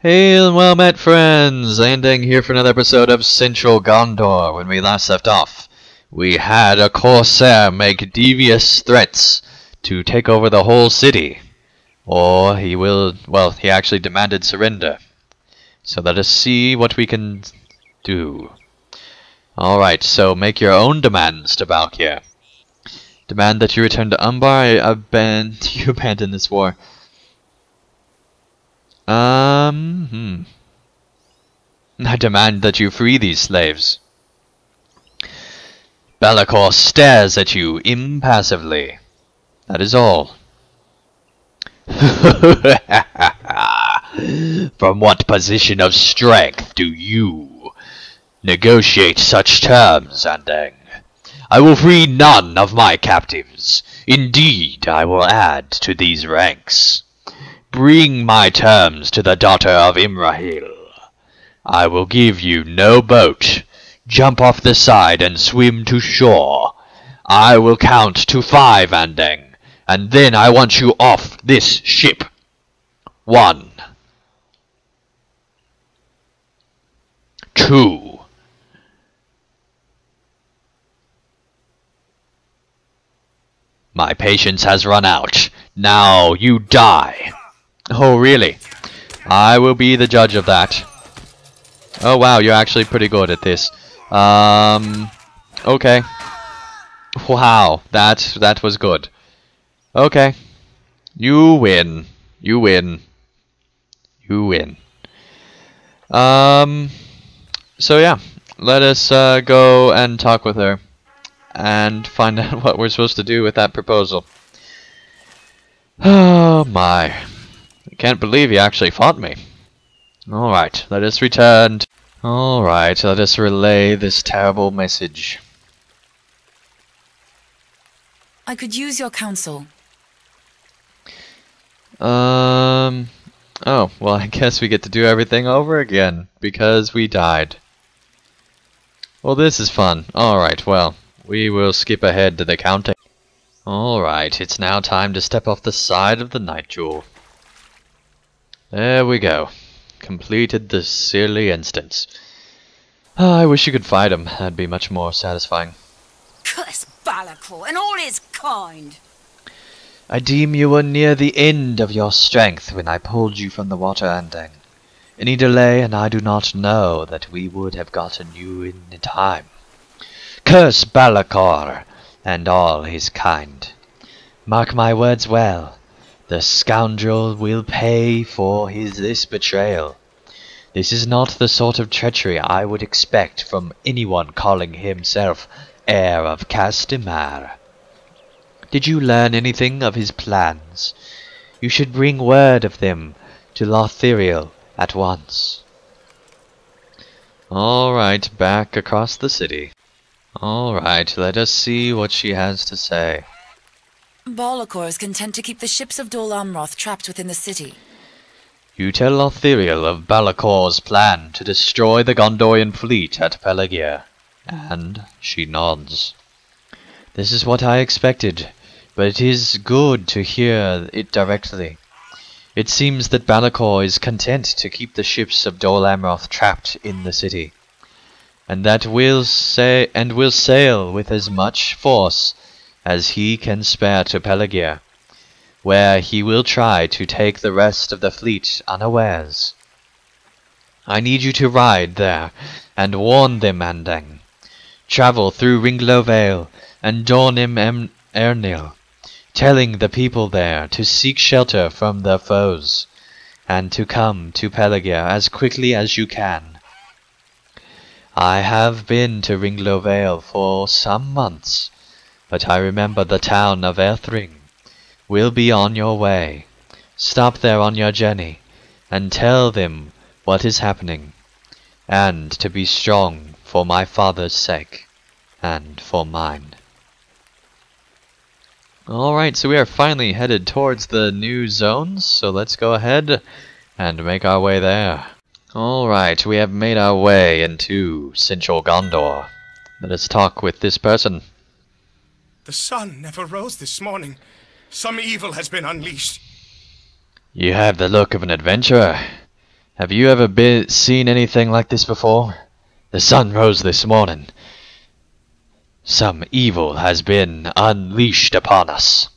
Hail and well met, friends! Landing here for another episode of Central Gondor. When we last left off, we had a corsair make devious threats to take over the whole city. Or he actually demanded surrender. So let us see what we can do. Alright, so make your own demands to Balkir. Demand that you return to Umbar. You abandon this war. I demand that you free these slaves. Belacor stares at you impassively. That is all. From what position of strength do you negotiate such terms, Andang? I will free none of my captives. Indeed, I will add to these ranks. Bring my terms to the daughter of Imrahil. I will give you no boat. Jump off the side and swim to shore. I will count to 5, Andang, and then I want you off this ship. 1, 2. My patience has run out. Now you die. Oh, really? I will be the judge of that. Oh, wow, you're actually pretty good at this. Okay. Wow, that was good. Okay. You win. You win. You win. So yeah, let us go and talk with her and find out what we're supposed to do with that proposal. Oh my. I can't believe he actually fought me. Alright, let us return. Alright, let us relay this terrible message. I could use your counsel. Oh, well, I guess we get to do everything over again, because we died. Well, this is fun. Alright, well, we will skip ahead to the counting. Alright, it's now time to step off the side of the Night Jewel. There we go. Completed the silly instance. Oh, I wish you could fight him. That'd be much more satisfying. Curse Balacor and all his kind! I deem you were near the end of your strength when I pulled you from the water, Andang. Any delay, and I do not know that we would have gotten you in time. Curse Balacor and all his kind. Mark my words well. The scoundrel will pay for this betrayal. This is not the sort of treachery I would expect from anyone calling himself heir of Castamar. Did you learn anything of his plans? You should bring word of them to LOTRO at once. Alright, back across the city. Alright, let us see what she has to say. Balacor is content to keep the ships of Dol Amroth trapped within the city. You tell LOTRO of Balacor's plan to destroy the Gondorian fleet at Pelargir. And she nods. This is what I expected, but it is good to hear it directly. It seems that Balacor is content to keep the ships of Dol Amroth trapped in the city, and that will sail with as much force as he can spare to Pelargir, where he will try to take the rest of the fleet unawares. I need you to ride there and warn them, Andang. Travel through Ringlo Vale and Dornim Ernil, telling the people there to seek shelter from their foes, and to come to Pelargir as quickly as you can. I have been to Ringlo Vale for some months, but I remember the town of Erthring will be on your way. Stop there on your journey, and tell them what is happening, and to be strong for my father's sake, and for mine. Alright, so we are finally headed towards the new zones, so let's go ahead and make our way there. Alright, we have made our way into Central Gondor. Let us talk with this person. The sun never rose this morning. Some evil has been unleashed. You have the look of an adventurer. Have you ever seen anything like this before? The sun rose this morning. Some evil has been unleashed upon us.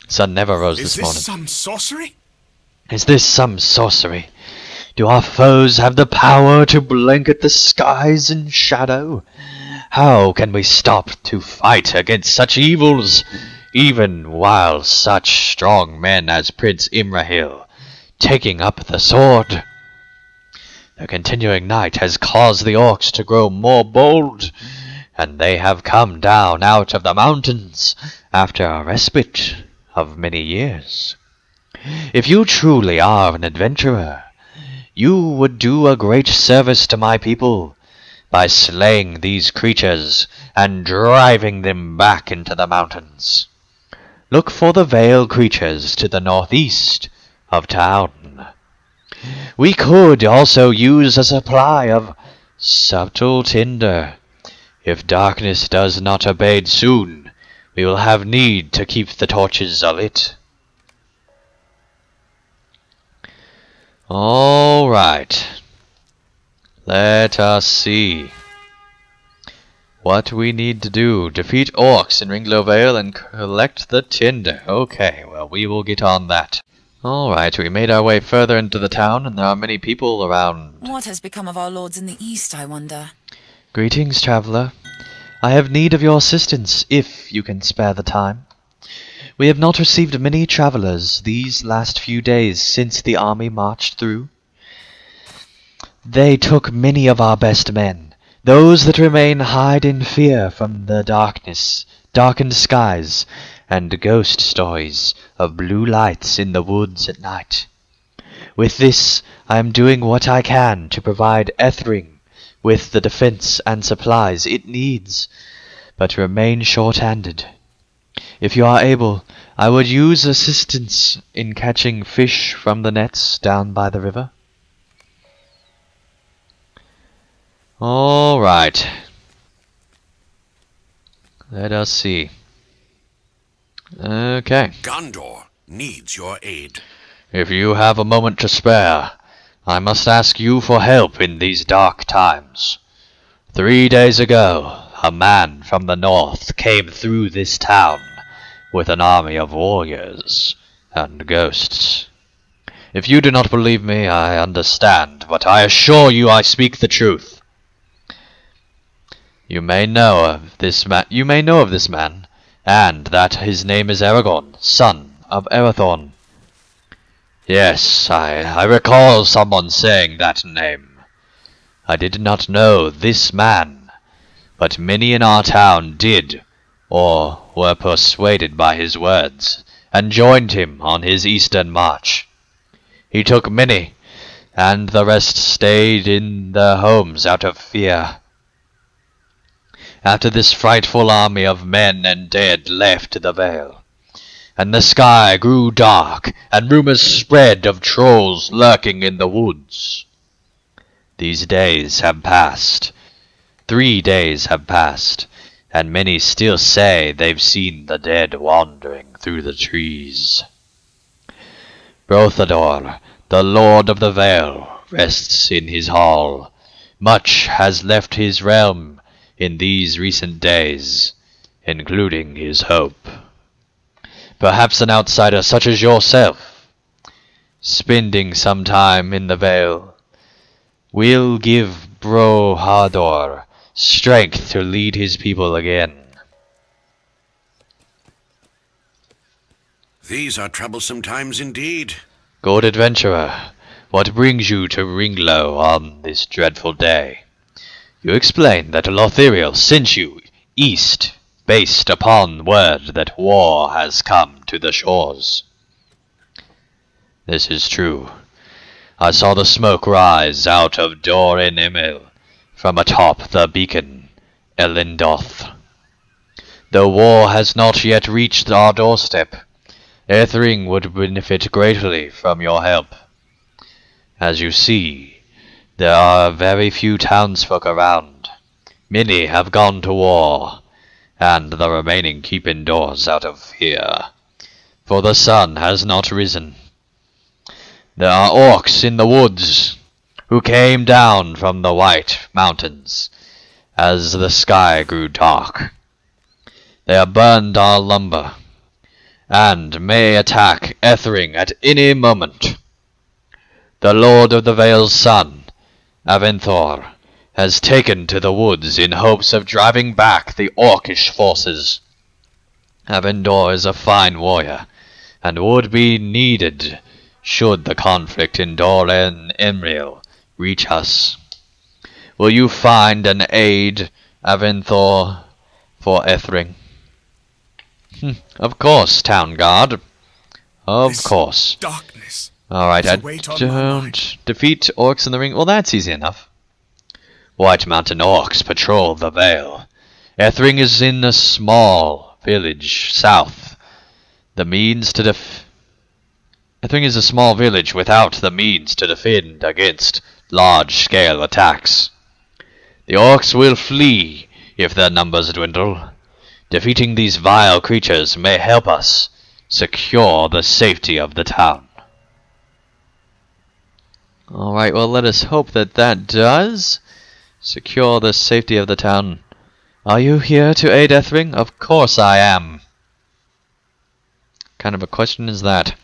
Sun never rose this morning. Is this some sorcery? Is this some sorcery? Do our foes have the power to blanket the skies in shadow? How can we stop to fight against such evils, even while such strong men as Prince Imrahil taking up the sword? The continuing night has caused the orcs to grow more bold, and they have come down out of the mountains after a respite of many years. If you truly are an adventurer, you would do a great service to my people by slaying these creatures and driving them back into the mountains. Look for the Vale creatures to the northeast of town. We could also use a supply of subtle tinder. If darkness does not abate soon, we will have need to keep the torches alit. All right. Let us see what we need to do. Defeat orcs in Ringlow Vale and collect the tinder. Okay, well, we will get on that. Alright, we made our way further into the town, and there are many people around. What has become of our lords in the east, I wonder? Greetings, traveller. I have need of your assistance, if you can spare the time. We have not received many travellers these last few days since the army marched through. They took many of our best men. Those that remain hide in fear from the darkened skies, and ghost stories of blue lights in the woods at night. With this, I am doing what I can to provide Ethring with the defense and supplies it needs, but remain short-handed. If you are able, I would use assistance in catching fish from the nets down by the river. All right. Let us see. Okay. Gondor needs your aid. If you have a moment to spare, I must ask you for help in these dark times. 3 days ago, a man from the north came through this town with an army of warriors and ghosts. If you do not believe me, I understand, but I assure you I speak the truth. You may know of this man, and that his name is Aragorn, son of Arathorn. Yes, I recall someone saying that name. I did not know this man, but many in our town did, or were persuaded by his words, and joined him on his eastern march. He took many, and the rest stayed in their homes out of fear. After this frightful army of men and dead left the Vale, and the sky grew dark, and rumors spread of trolls lurking in the woods. These days have passed. 3 days have passed, and many still say they've seen the dead wandering through the trees. Brothador, the Lord of the Vale, rests in his hall. Much has left his realm in these recent days, including his hope. Perhaps an outsider such as yourself, spending some time in the Vale, will give Brothador strength to lead his people again. These are troublesome times indeed. Good adventurer, what brings you to Ringlow on this dreadful day? You explained that Lothriel sent you east, based upon word that war has come to the shores. This is true. I saw the smoke rise out of Dor in Emil, from atop the beacon, Elindoth. Though war has not yet reached our doorstep, Ethring would benefit greatly from your help. As you see, there are very few townsfolk around. Many have gone to war, and the remaining keep indoors out of fear, for the sun has not risen. There are orcs in the woods who came down from the White Mountains as the sky grew dark. They have burned our lumber and may attack Ethring at any moment. The Lord of the Vale's son, Aventhor, has taken to the woods in hopes of driving back the orcish forces. Avendor is a fine warrior, and would be needed should the conflict in Dor and Emriel reach us. Will you find an aid, Aventhor, for Ethring? Of course, Town Guard. Of course. Darkness. Alright, I weight on my don't mind. defeat orcs in the ring. Well, that's easy enough. White Mountain orcs patrol the Vale. Ethring is in a small village south. The means to Ethring is a small village without the means to defend against large-scale attacks. The orcs will flee if their numbers dwindle. Defeating these vile creatures may help us secure the safety of the town. Alright, well, let us hope that that does secure the safety of the town. Are you here to aid Ethring? Of course I am. Kind of a question is that?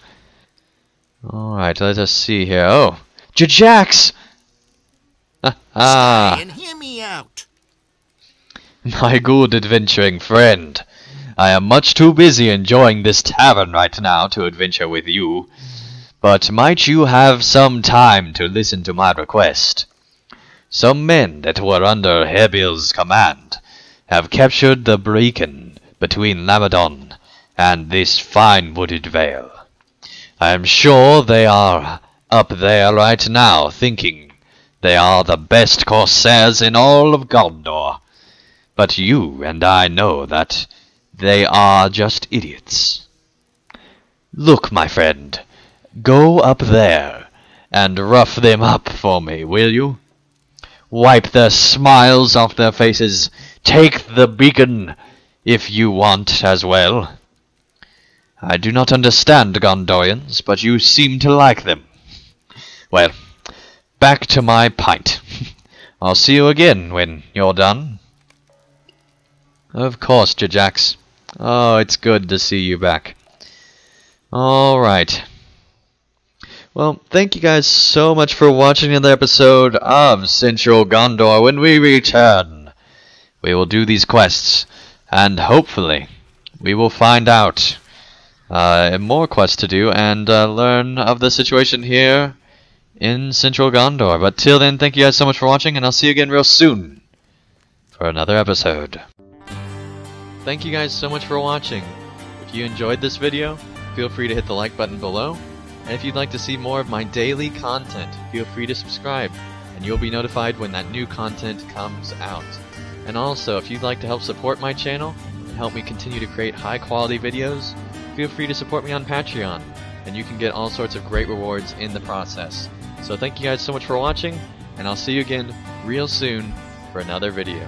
Alright, let us see here. Oh, Jajax! Stay and hear me out. My good adventuring friend. I am much too busy enjoying this tavern right now to adventure with you. But might you have some time to listen to my request? Some men that were under Hebil's command have captured the beacon between Lamadon and this fine wooded vale. I am sure they are up there right now thinking they are the best corsairs in all of Gondor. But you and I know that they are just idiots. Look, my friend, go up there and rough them up for me, will you? Wipe their smiles off their faces. Take the beacon, if you want as well. I do not understand Gondorians, but you seem to like them. Well, back to my pint. I'll see you again when you're done. Of course, Jajax. Oh, it's good to see you back. Alright. Well, thank you guys so much for watching another episode of Central Gondor. When we return, we will do these quests, and hopefully we will find out more quests to do and learn of the situation here in Central Gondor. But till then, thank you guys so much for watching, and I'll see you again real soon for another episode. Thank you guys so much for watching. If you enjoyed this video, feel free to hit the like button below. And if you'd like to see more of my daily content, feel free to subscribe, and you'll be notified when that new content comes out. And also, if you'd like to help support my channel and help me continue to create high quality videos, feel free to support me on Patreon, and you can get all sorts of great rewards in the process. So thank you guys so much for watching, and I'll see you again real soon for another video.